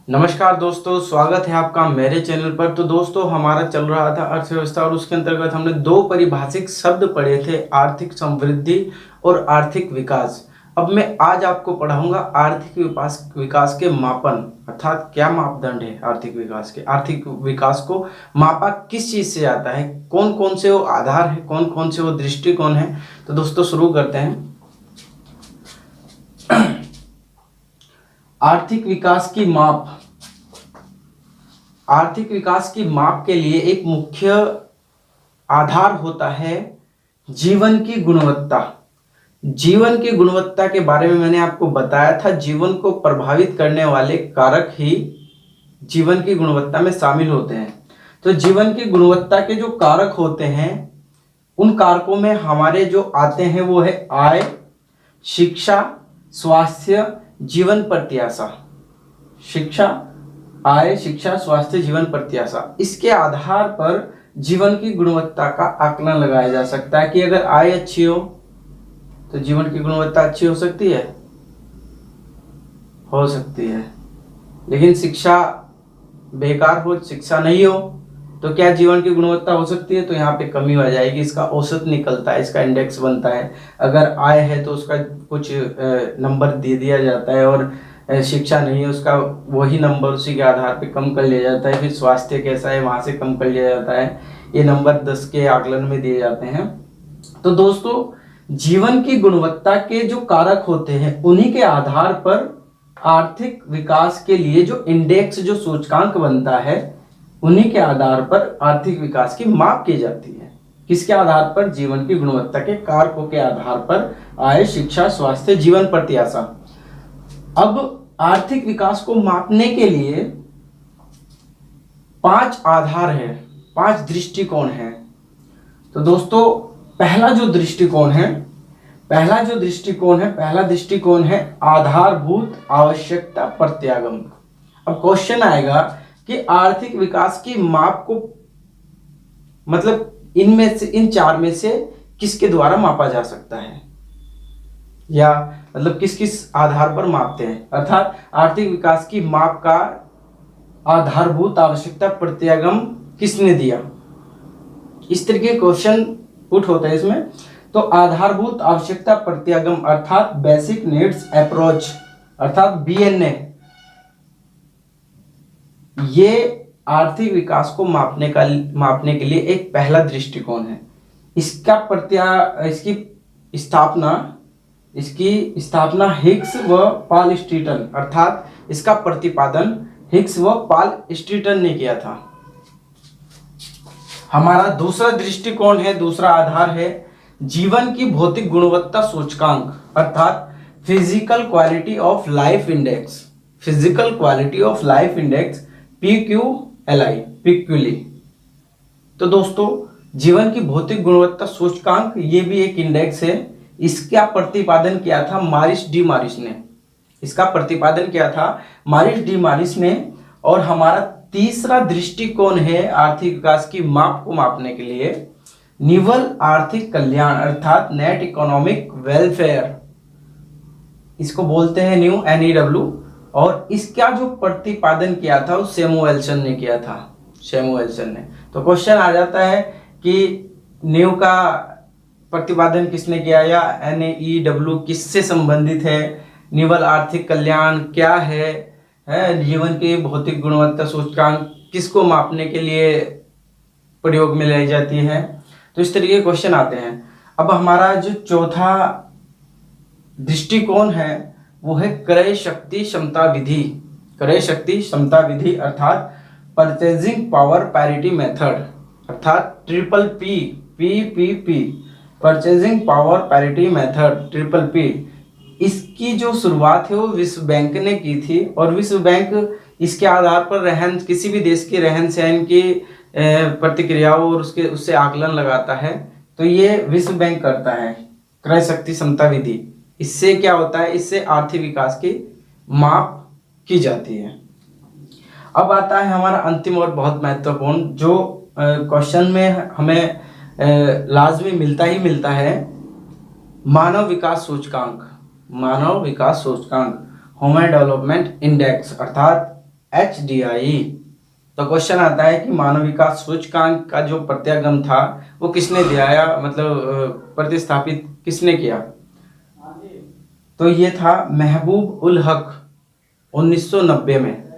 नमस्कार दोस्तों, स्वागत है आपका मेरे चैनल पर। तो दोस्तों, हमारा चल रहा था अर्थव्यवस्था और उसके अंतर्गत हमने दो परिभाषिक शब्द पढ़े थे, आर्थिक समृद्धि और आर्थिक विकास। अब मैं आज आपको पढ़ाऊंगा आर्थिक विकास के मापन, अर्थात क्या मापदंड है आर्थिक विकास के। आर्थिक विकास को मापा किस चीज से जाता है, कौन कौन से वो आधार है, कौन कौन से वो दृष्टिकोण है। तो दोस्तों शुरू करते हैं। आर्थिक विकास की माप। आर्थिक विकास की माप के लिए एक मुख्य आधार होता है जीवन की गुणवत्ता। जीवन की गुणवत्ता के बारे में मैंने आपको बताया था। जीवन को प्रभावित करने वाले कारक ही जीवन की गुणवत्ता में शामिल होते हैं। तो जीवन की गुणवत्ता के जो कारक होते हैं, उन कारकों में हमारे जो आते हैं वो है आय, शिक्षा, स्वास्थ्य, जीवन प्रत्याशा। शिक्षा, आय, शिक्षा, स्वास्थ्य, जीवन प्रत्याशा, इसके आधार पर जीवन की गुणवत्ता का आकलन लगाया जा सकता है कि अगर आय अच्छी हो तो जीवन की गुणवत्ता अच्छी हो सकती है, लेकिन शिक्षा बेकार हो, शिक्षा नहीं हो तो क्या जीवन की गुणवत्ता हो सकती है? तो यहाँ पे कमी आ जाएगी। इसका औसत निकलता है, इसका इंडेक्स बनता है। अगर आय है तो उसका कुछ नंबर दे दिया जाता है, और शिक्षा नहीं है उसका वही नंबर उसी के आधार पे कम कर लिया जाता है। फिर स्वास्थ्य कैसा है वहाँ से कम कर लिया जाता है। ये नंबर 10 के आकलन में दिए जाते हैं। तो दोस्तों, जीवन की गुणवत्ता के जो कारक होते हैं उन्हीं के आधार पर आर्थिक विकास के लिए जो इंडेक्स, जो सूचकांक बनता है, उन्हीं के आधार पर आर्थिक विकास की माप की जाती है। किसके आधार पर? जीवन की गुणवत्ता के कारकों के आधार पर, आय, शिक्षा, स्वास्थ्य, जीवन प्रत्याशा। अब आर्थिक विकास को मापने के लिए 5 आधार है, 5 दृष्टिकोण है। तो दोस्तों, पहला दृष्टिकोण है आधारभूत आवश्यकता प्रत्यागम। अब क्वेश्चन आएगा कि आर्थिक विकास की माप को, मतलब इनमें से, इन 4 में से किसके द्वारा मापा जा सकता है, या मतलब किस किस आधार पर मापते हैं। अर्थात आर्थिक विकास की माप का आधारभूत आवश्यकता प्रत्यागम किसने दिया, इस तरह के क्वेश्चन पुट होता है इसमें। तो आधारभूत आवश्यकता प्रत्यागम अर्थात बेसिक नीड्स अप्रोच, अर्थात बीएनए, ये आर्थिक विकास को मापने के लिए एक पहला दृष्टिकोण है। इसकी स्थापना हिग्स व पाल स्ट्रीटन, अर्थात इसका प्रतिपादन हिग्स व पाल स्ट्रीटन ने किया था। हमारा दूसरा दृष्टिकोण है, दूसरा आधार है जीवन की भौतिक गुणवत्ता सूचकांक, अर्थात physical quality of life index. PQLI। तो दोस्तों, जीवन की भौतिक गुणवत्ता सूचकांक ये भी एक इंडेक्स है। इसका प्रतिपादन किया था मॉरिस डी मॉरिस ने। और हमारा तीसरा दृष्टिकोण है आर्थिक विकास की माप को मापने के लिए निवल आर्थिक कल्याण, अर्थात नेट इकोनॉमिक वेलफेयर, इसको बोलते हैं न्यू NEW। और इसका जो प्रतिपादन किया था वो सैमुएल्सन ने किया था, तो क्वेश्चन आ जाता है कि न्यू का प्रतिपादन किसने किया, या NEW किससे संबंधित है, निवल आर्थिक कल्याण क्या है, जीवन की भौतिक गुणवत्ता सूचकांक किसको मापने के लिए प्रयोग में लाई जाती है। तो इस तरीके के क्वेश्चन आते हैं। अब हमारा जो चौथा दृष्टिकोण है वो है क्रय शक्ति क्षमता विधि, अर्थात परचेजिंग पावर पैरिटी मेथड, अर्थात PPP, purchasing power parity method, PPP। इसकी जो शुरुआत है वो विश्व बैंक ने की थी, और विश्व बैंक इसके आधार पर किसी भी देश के रहन सहन की प्रतिक्रियाओं और उससे आकलन लगाता है। तो ये विश्व बैंक करता है क्रय शक्ति क्षमता विधि। इससे क्या होता है, इससे आर्थिक विकास की माप की जाती है। अब आता है हमारा अंतिम और बहुत महत्वपूर्ण, जो क्वेश्चन में हमें लाजमी मिलता है, मानव विकास सूचकांक, ह्यूमन डेवलपमेंट इंडेक्स, अर्थात HDI। तो क्वेश्चन आता है कि मानव विकास सूचकांक का जो प्रत्यागम था वो किसने दिया, या मतलब प्रतिस्थापित किसने किया? तो ये था महबूब उल हक 1990 में।